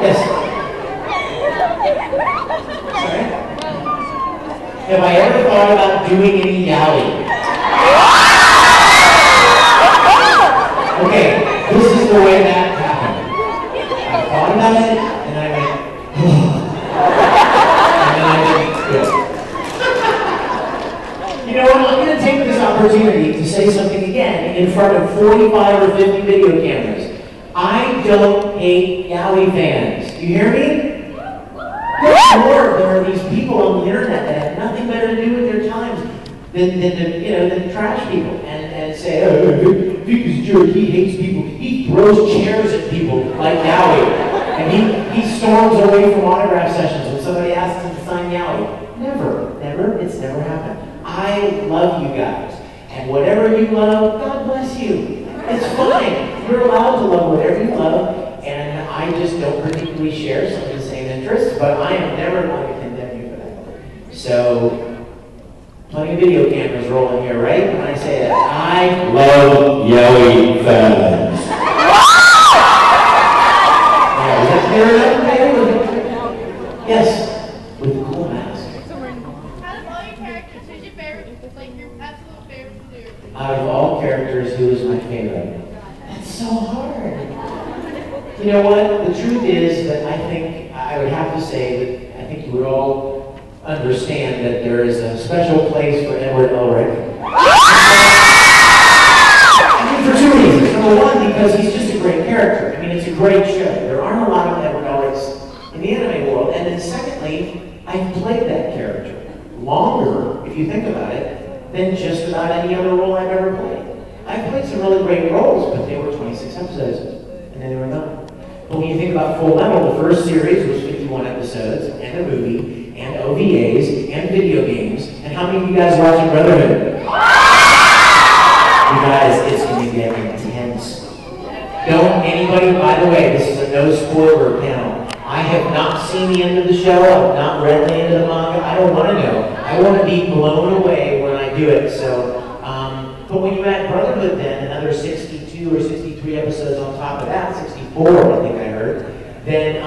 Yes. Sorry? Have I ever thought about doing any yaoi? Okay, this is the way that happened. I thought about it, and I went, and then I didn't do it. You know what, I'm going to take this opportunity to say something again in front of 45 or 50 video cameras. I don't hate yaoi fans. Do you hear me? There are these people on the internet that have nothing better to do with their times than trash people and say, oh, Vic is a jerk, he hates people, he throws chairs at people like yaoi, and he storms away from autograph sessions when somebody asks him to sign yaoi. Never, it's never happened. I love you guys, and whatever you love, God bless you. It's fine. You're allowed to love whatever you love, and I just don't particularly share some of the same interests, but I am never going to condemn you for that. So, plenty of video cameras rolling here, right? When I say that, I love yaoi fans. Yeah, is that clear enough, baby? Yes, with a cool mask. Out of all your characters, who's your favorite? Like your absolute favorite to do? Out of all characters, who is my favorite? That's so hard. You know what? The truth is that I think, I would have to say that I think you would all understand that there is a special place for Edward Elric. I mean, for two reasons. Number one, because he's just a great character. I mean, it's a great show. There aren't a lot of Edward Elrics in the anime world. And then secondly, I've played that character longer, if you think about it, than just about any other role I've ever played. I've played some really great roles, but they were 26 episodes, and then they were done. But when you think about Full Metal, the first series was 51 episodes, and a movie, and OVAs, and video games. And how many of you guys are watching Brotherhood? You guys, it's going to get intense. Don't anybody, by the way, this is a no spoiler panel. I have not seen the end of the show. I've not read the end of the manga. I don't want to know. I want to be blown away when I do it. So, but when you add Brotherhood, then another 62 or 63 episodes on top of that, 64, I think I heard, then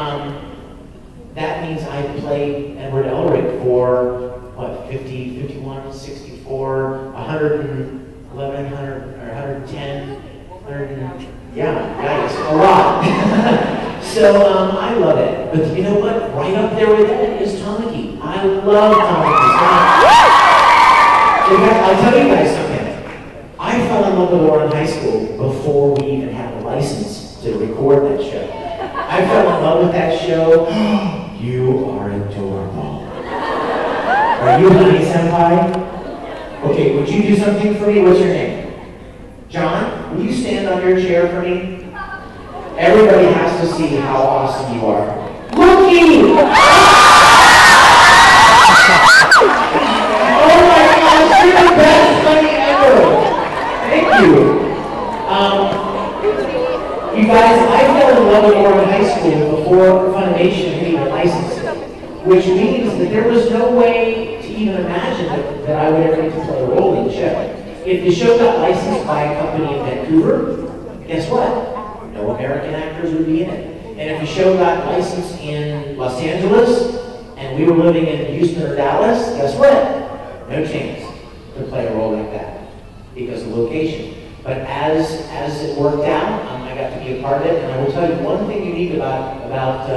that means I played Edward Elric for what, 50, 51, 64, 111, 100, or 110, 100, yeah, yikes, a lot. So I love it. But you know what? Right up there with it is Tamaki. I love Tamaki. I'll tell you guys something. I fell in love with Laura in high school before we even had a license to record that show. I fell in love with that show. You are adorable. Are you Honey Senpai? Okay, would you do something for me? What's your name? John, will you stand on your chair for me? Everybody has to see how awesome you are. Looky! Oh my gosh, you're the best honey ever! Thank you. You guys, I fell in love with Laura in high school before Funimation had even licensed it, which means that there was no way to even imagine that I would ever get to play a role in the show. If the show got licensed by a company in Vancouver, guess what? No American actors would be in it. And if the show got licensed in Los Angeles, and we were living in Houston or Dallas, guess what? No chance to play a role like that because of location. But as it worked out, I got to be a part of it, and I will tell you one thing unique about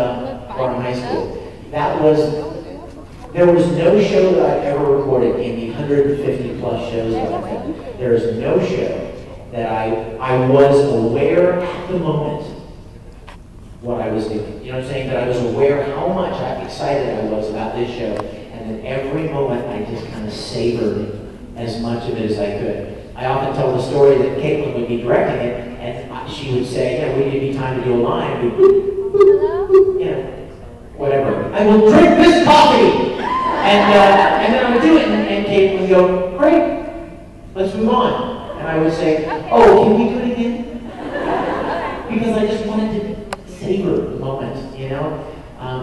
Farm High School. There was no show that I've ever recorded in the 150 plus shows that I've done. There is no show that I was aware at the moment what I was doing. You know what I'm saying? That I was aware how much excited I was about this show, and then every moment I just kind of savored as much of it as I could. I often tell the story that Caitlin would be directing it, and she would say, "Yeah, we need time to do a line." We'd, you know, whatever. I will drink this coffee, and then I would do it, and Caitlin would go, "Great, let's move on." And I would say, "Oh, can we do it again?" Because I just wanted to savor the moment, you know.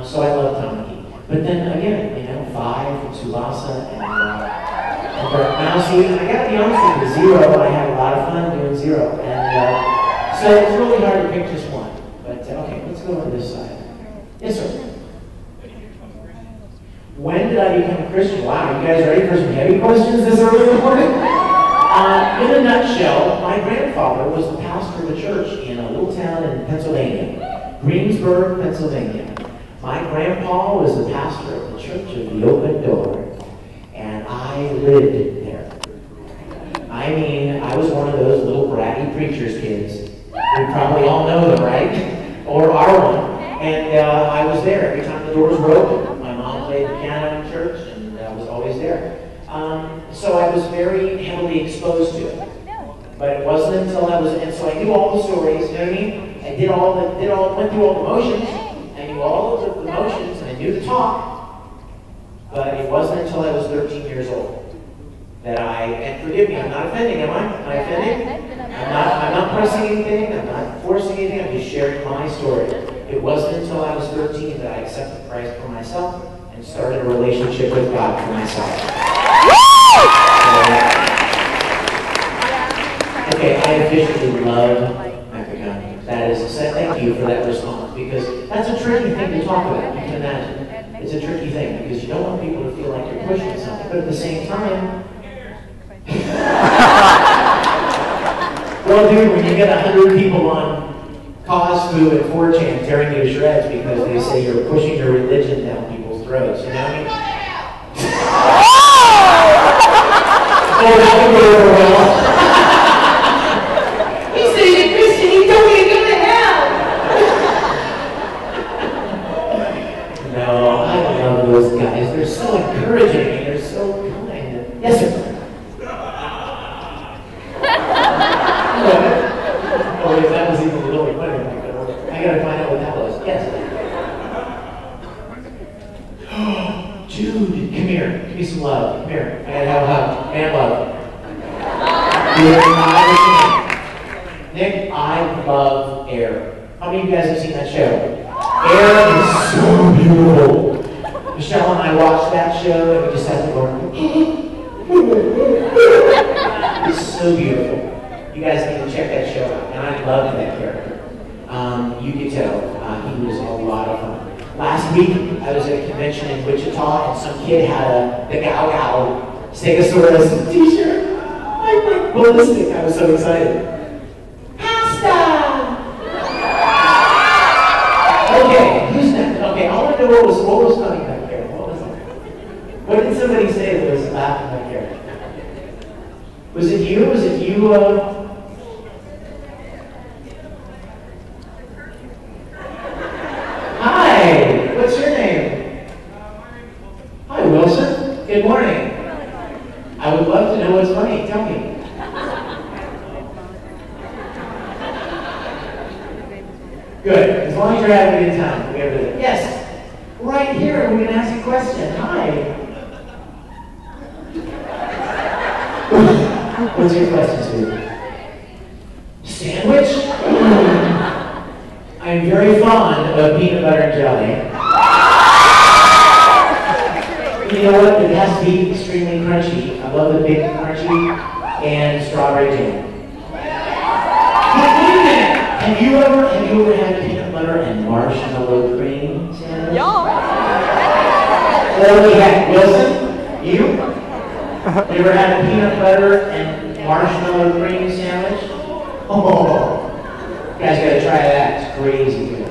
So I love Tamaki. But then again, you know, 5 from Tsubasa and Mousy. I gotta be honest with you, Zero, I had a lot of fun doing Zero. And so it's really hard to pick just one. But okay, let's go over this side. Yes, sir. When did I become a Christian? Wow, you guys ready for some heavy questions this early in the morning? In a nutshell, my grandfather was the pastor of a church in a little town in Pennsylvania, Greensburg, Pennsylvania. My grandpa was the pastor of the Church of the Open Door, and I lived there. I mean, I was one of those little bratty preacher's kids. We probably all know them, right? Or are one. And I was there every time the doors were open. My mom played the piano in church, and I was always there. So I was very heavily exposed to it. But it wasn't until I was, and so I knew all the stories, you know what I mean? I went through all the motions. I knew all of the motions, and I knew the talk. But it wasn't until I was 13 years old that and forgive me, I'm not offending, am I? Am I offending? I'm not pressing anything, I'm not forcing anything, I'm just sharing my story. It wasn't until I was 13 that I accepted Christ for myself and started a relationship with God for myself. Okay, I officially love MechaCon. That is, thank you for that response, because that's a tricky thing to talk about, you can imagine. It's a tricky thing, because you don't want people to feel like you're pushing something, but at the same time, well, dude, when you get 100 people on Cause Food and 4chan tearing you to shreds because they say you're pushing your religion down people's throats, you know what I mean? Oh, that would go over well. He said he's a Christian, he told me to go to hell. No, I love those guys. They're so encouraging and they're so kind. Yes, sir. Oh, if that was even really funny, I gotta find out what that was. Yes. Dude, come here. Give me some love. Come here. I gotta have a hug. Man love. Nick, I love Air. How many of you guys have seen that show? Air is so beautiful. Michelle and I watched that show and we just had to go. It's so beautiful. You guys need to check that show out. And I love that character. You can tell he was a lot of fun. Last week, I was at a convention in Wichita, and some kid had the Gow Gow Stegosaurus t-shirt. I went ballistic. I was so excited. Pasta! Okay, who's next? Okay, I want to know what was funny back there. What was it? What did somebody say that was laughing back there? Was it you? Was it you? Hi, what's your name? Hi, Wilson. Good morning. I would love to know what's funny. Tell me. Good. As long as you're having a good time. We'll get rid of it. Yes. Right here, we're going to ask you a question. Hi. What's your question, Sue? Sandwich? I'm very fond of peanut butter and jelly. You know what? It has to be extremely crunchy. I love the big crunchy and strawberry jam. Have you ever had peanut butter and marshmallow cream sandwich? Yeah. Or we had Wilson? You? You ever had a peanut butter and marshmallow cream sandwich? Oh, you guys gotta try that. It's crazy good.